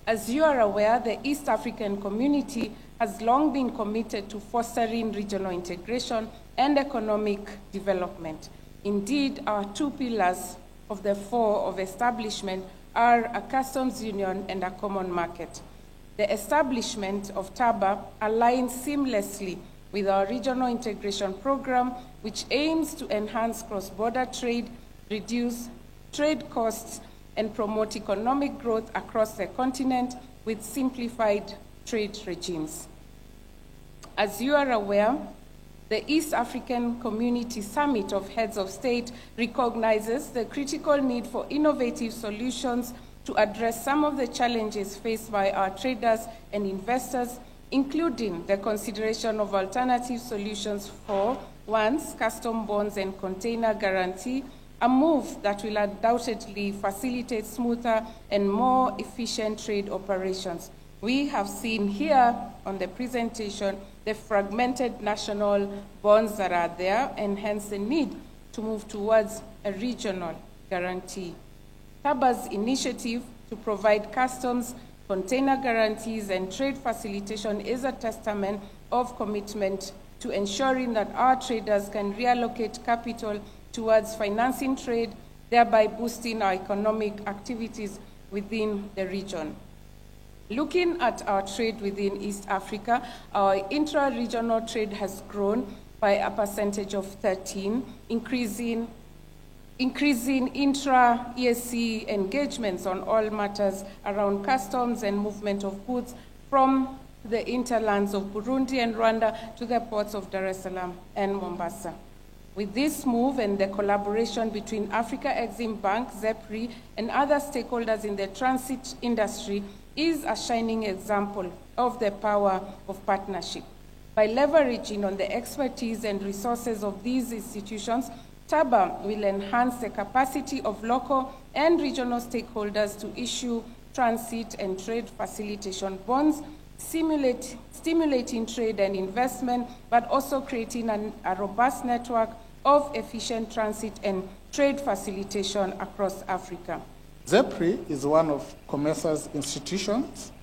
As you are aware, the East African community has long been committed to fostering regional integration and economic development. Indeed, our two pillars of the four of establishment are a customs union and a common market. The establishment of TABA aligns seamlessly with our regional integration program, which aims to enhance cross-border trade, reduce trade costs, and promote economic growth across the continent with simplified trade regimes. As you are aware, the East African Community Summit of Heads of State recognizes the critical need for innovative solutions to address some of the challenges faced by our traders and investors, including the consideration of alternative solutions for, one, custom bonds and container guarantee, a move that will undoubtedly facilitate smoother and more efficient trade operations. We have seen here on the presentation the fragmented national bonds that are there, and hence the need to move towards a regional guarantee. TABA's initiative to provide customs, container guarantees, and trade facilitation is a testament of commitment to ensuring that our traders can reallocate capital towards financing trade, thereby boosting our economic activities within the region. Looking at our trade within East Africa, our intra-regional trade has grown by a percentage of 13, increasing intra-EAC engagements on all matters around customs and movement of goods from the interlands of Burundi and Rwanda to the ports of Dar es Salaam and Mombasa. With this move and the collaboration between Africa Exim Bank, ZEPRI, and other stakeholders in the transit industry is a shining example of the power of partnership. By leveraging on the expertise and resources of these institutions, TABA will enhance the capacity of local and regional stakeholders to issue transit and trade facilitation bonds, stimulating trade and investment, but also creating a robust network of efficient transit and trade facilitation across Africa. ZEPRI is one of COMESA's institutions,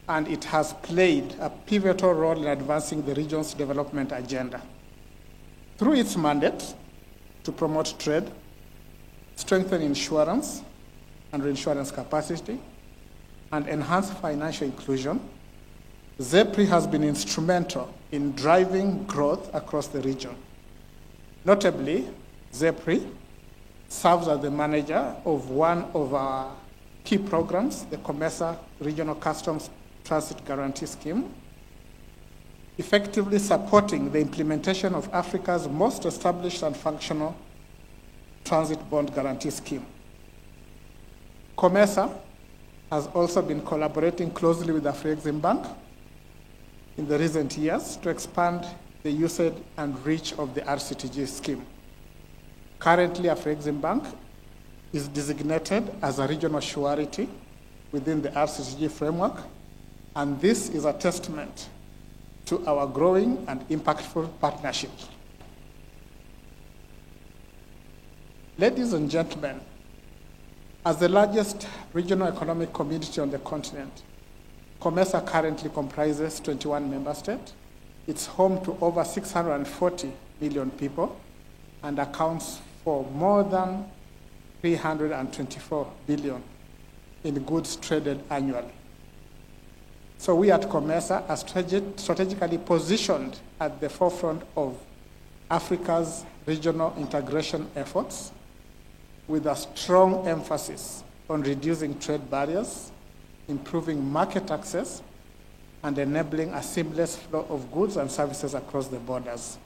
and it has played a pivotal role in advancing the region's development agenda. Through its mandate to promote trade, strengthen insurance and reinsurance capacity, and enhance financial inclusion, ZEPRI has been instrumental in driving growth across the region. Notably, ZEPRI serves as the manager of one of our key programs, the COMESA Regional Customs Transit Guarantee Scheme, effectively supporting the implementation of Africa's most established and functional transit bond guarantee scheme. COMESA has also been collaborating closely with Afrexim Bank in the recent years to expand the usage and reach of the RCTG scheme. Currently, Afrexim Bank is designated as a regional surety within the RCTG framework, and this is a testament to our growing and impactful partnership. Ladies and gentlemen, as the largest regional economic community on the continent, COMESA currently comprises 21 member states. It's home to over 640 million people and accounts for more than 324 billion in goods traded annually. So we at COMESA are strategically positioned at the forefront of Africa's regional integration efforts, with a strong emphasis on reducing trade barriers, improving market access, and enabling a seamless flow of goods and services across the borders.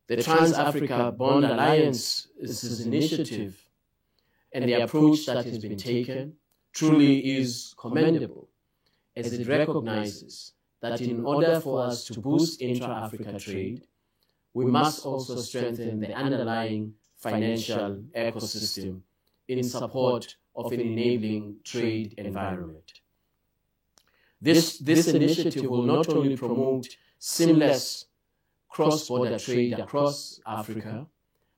The Trans-Africa Bond Alliance is an initiative, and the approach that has been taken truly is commendable, as it recognizes that in order for us to boost intra-Africa trade, we must also strengthen the underlying financial ecosystem in support of an enabling trade environment. This initiative will not only promote seamless cross-border trade across Africa,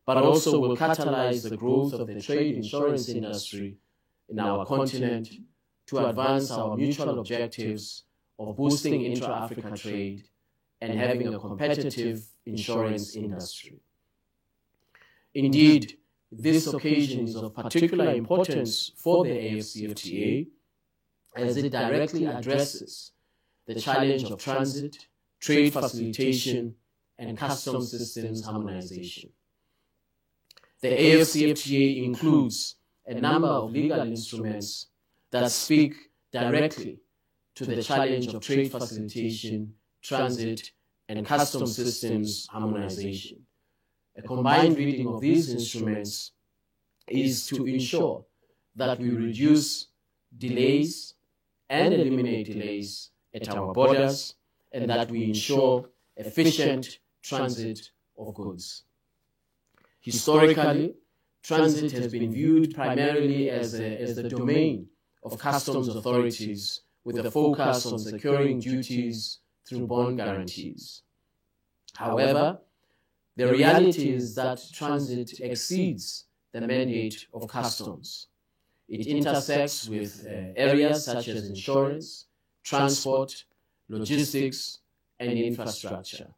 but also will catalyze the growth of the trade insurance industry in our continent to advance our mutual objectives of boosting intra-Africa trade and having a competitive insurance industry. Indeed, this occasion is of particular importance for the AfCFTA as it directly addresses the challenge of transit, trade facilitation, and customs systems harmonization. The AfCFTA includes a number of legal instruments that speak directly to the challenge of trade facilitation, transit, and customs systems harmonization. A combined reading of these instruments is to ensure that we reduce delays and eliminate delays at our borders, and that we ensure efficient transit of goods. Historically, transit has been viewed primarily as the domain of customs authorities, with a focus on securing duties through bond guarantees. However, the reality is that transit exceeds the mandate of customs. It intersects with areas such as insurance, transport, logistics, and infrastructure,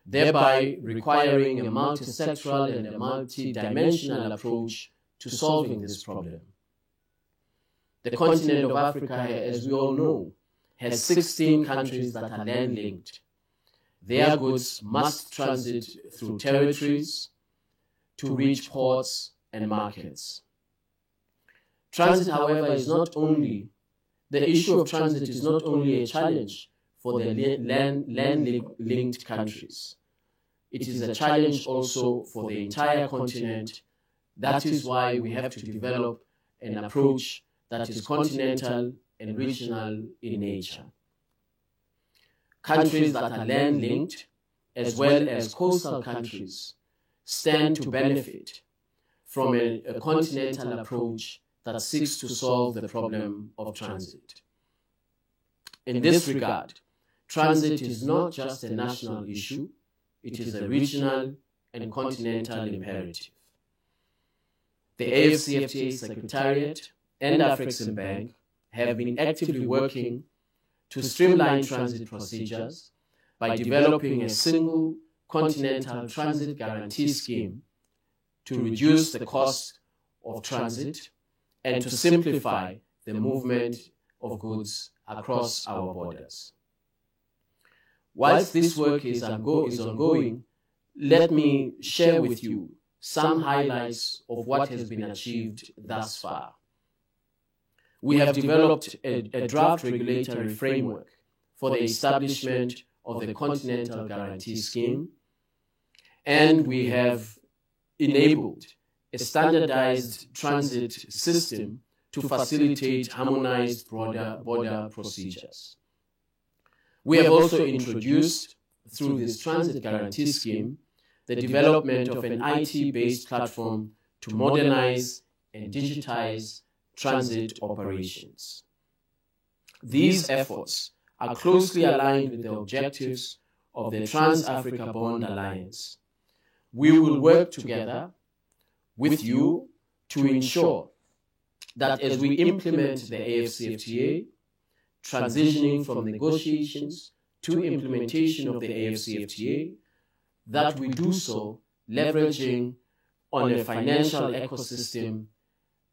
thereby requiring a multisectoral and a multidimensional approach to solving this problem. The continent of Africa, as we all know, has 16 countries that are land-linked. Their goods must transit through territories to reach ports and markets. Transit, however, the issue of transit is not only a challenge for the land-linked countries. It is a challenge also for the entire continent. That is why we have to develop an approach that is continental and regional in nature. Countries that are land-linked, as well as coastal countries, stand to benefit from a continental approach that seeks to solve the problem of transit. In this regard, transit is not just a national issue, it is a regional and continental imperative. The AfCFTA Secretariat and Afreximbank have been actively working to streamline transit procedures by developing a single continental transit guarantee scheme to reduce the cost of transit and to simplify the movement of goods across our borders. Whilst this work is ongoing, let me share with you some highlights of what has been achieved thus far. We have developed a draft regulatory framework for the establishment of the Continental Guarantee Scheme, and we have enabled a standardized transit system to facilitate harmonized border procedures. We have also introduced, through this transit guarantee scheme, the development of an IT-based platform to modernize and digitize transit operations. These efforts are closely aligned with the objectives of the Trans-Africa Bond Alliance. We will work together with you to ensure that as we implement the AfCFTA, transitioning from negotiations to implementation of the AfCFTA, that we do so leveraging on a financial ecosystem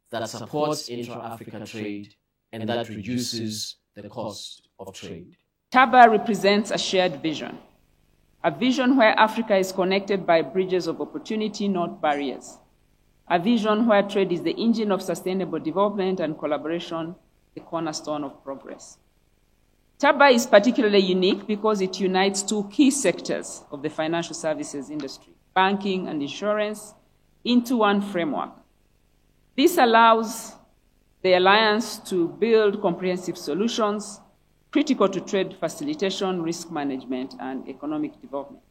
that supports intra-Africa trade and that reduces the cost of trade. TABA represents a shared vision, a vision where Africa is connected by bridges of opportunity, not barriers, a vision where trade is the engine of sustainable development and collaboration, the cornerstone of progress. TABA is particularly unique because it unites two key sectors of the financial services industry, banking and insurance, into one framework. This allows the alliance to build comprehensive solutions critical to trade facilitation, risk management, and economic development.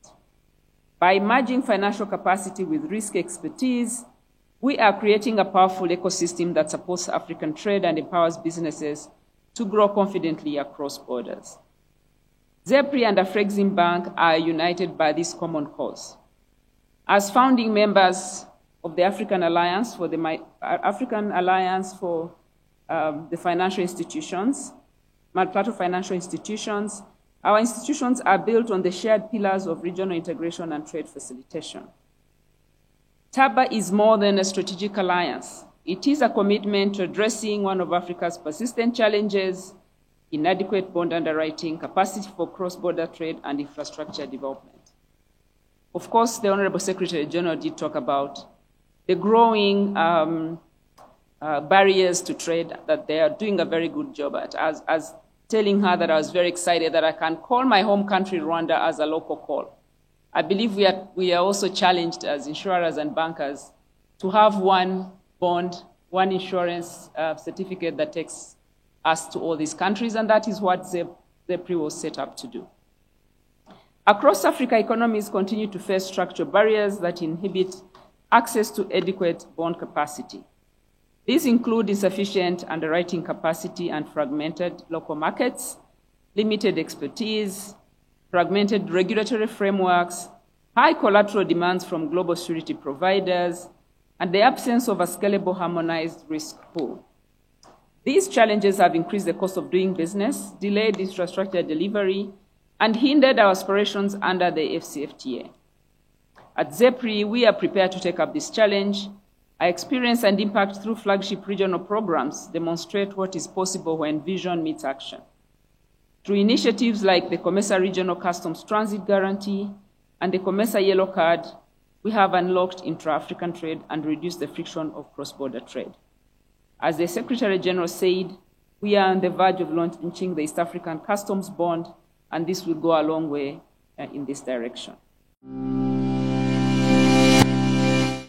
By merging financial capacity with risk expertise, we are creating a powerful ecosystem that supports African trade and empowers businesses to grow confidently across borders. ZEPRI and Afreximbank are united by this common cause. As founding members of the African Alliance for the financial institutions, multilateral financial institutions. Our institutions are built on the shared pillars of regional integration and trade facilitation. TABA is more than a strategic alliance. It is a commitment to addressing one of Africa's persistent challenges: inadequate bond underwriting, capacity for cross-border trade, and infrastructure development. Of course, the Honorable Secretary General did talk about the growing barriers to trade that they are doing a very good job at. As telling her that I was very excited that I can call my home country, Rwanda, as a local call. I believe we are also challenged as insurers and bankers to have one bond, one insurance certificate that takes us to all these countries, and that is what ZEPRI was set up to do. Across Africa, economies continue to face structural barriers that inhibit access to adequate bond capacity. These include insufficient underwriting capacity and fragmented local markets, limited expertise, fragmented regulatory frameworks, high collateral demands from global security providers, and the absence of a scalable, harmonized risk pool. These challenges have increased the cost of doing business, delayed infrastructure delivery, and hindered our aspirations under the AfCFTA. At ZEPRI, we are prepared to take up this challenge. Our experience and impact through flagship regional programs demonstrate what is possible when vision meets action. Through initiatives like the COMESA Regional Customs Transit Guarantee and the COMESA Yellow Card, we have unlocked intra-African trade and reduced the friction of cross-border trade. As the Secretary General said, we are on the verge of launching the East African Customs Bond, and this will go a long way in this direction.